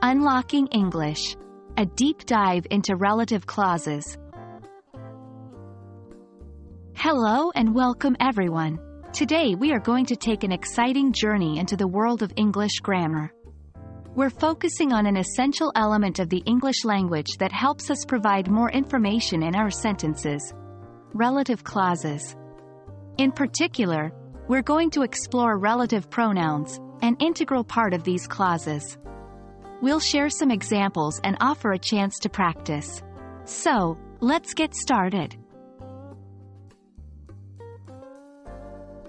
Unlocking English. A deep dive into relative clauses. Hello and welcome everyone. Today we are going to take an exciting journey into the world of English grammar. We're focusing on an essential element of the English language that helps us provide more information in our sentences: relative clauses. In particular, we're going to explore relative pronouns, an integral part of these clauses. We'll share some examples and offer a chance to practice. So, let's get started.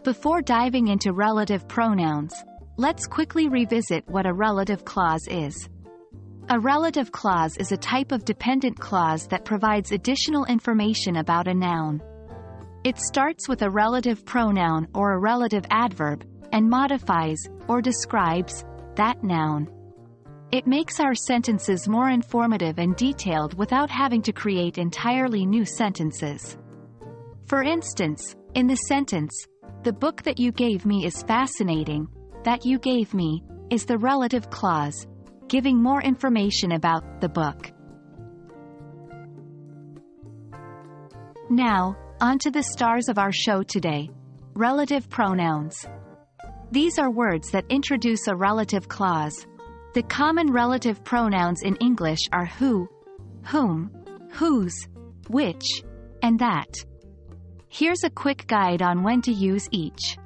Before diving into relative pronouns, let's quickly revisit what a relative clause is. A relative clause is a type of dependent clause that provides additional information about a noun. It starts with a relative pronoun or a relative adverb, and modifies, or describes, that noun. It makes our sentences more informative and detailed without having to create entirely new sentences. For instance, in the sentence, "The book that you gave me is fascinating," that you gave me is the relative clause, giving more information about the book. Now, on to the stars of our show today: relative pronouns. These are words that introduce a relative clause. The common relative pronouns in English are who, whom, whose, which, and that. Here's a quick guide on when to use each.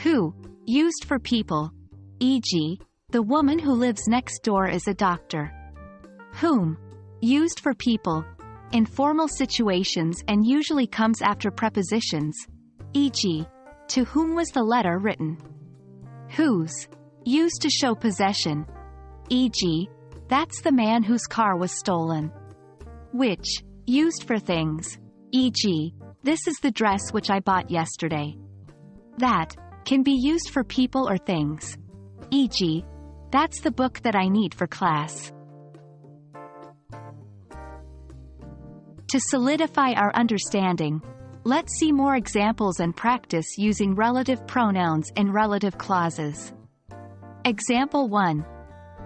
Who, used for people, e.g., the woman who lives next door is a doctor. Whom, used for people, in formal situations and usually comes after prepositions, e.g., to whom was the letter written. Whose, used to show possession, e.g., that's the man whose car was stolen. Which, used for things, e.g., this is the dress which I bought yesterday. That, can be used for people or things, e.g., that's the book that I need for class. To solidify our understanding, let's see more examples and practice using relative pronouns in relative clauses. Example 1.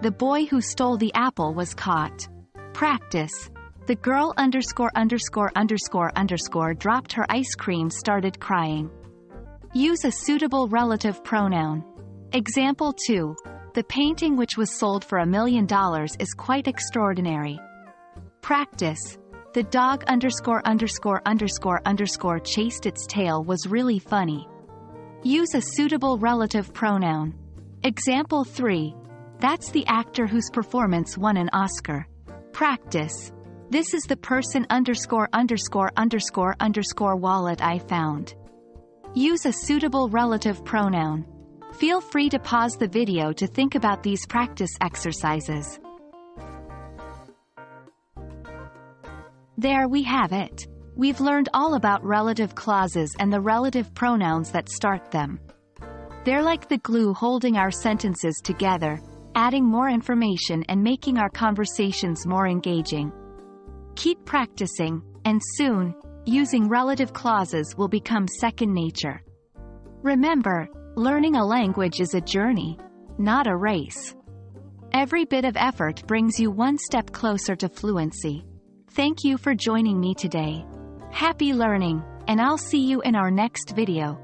The boy who stole the apple was caught. Practice. The girl _____ dropped her ice cream, started crying. Use a suitable relative pronoun. Example 2. The painting which was sold for $1 million is quite extraordinary. Practice. The dog _____ chased its tail was really funny. Use a suitable relative pronoun. Example 3. That's the actor whose performance won an Oscar. Practice. This is the person _____ wallet I found. Use a suitable relative pronoun. Feel free to pause the video to think about these practice exercises. There we have it. We've learned all about relative clauses and the relative pronouns that start them. They're like the glue holding our sentences together, adding more information and making our conversations more engaging. Keep practicing, and soon, using relative clauses will become second nature. Remember, learning a language is a journey, not a race. Every bit of effort brings you one step closer to fluency. Thank you for joining me today. Happy learning, and I'll see you in our next video.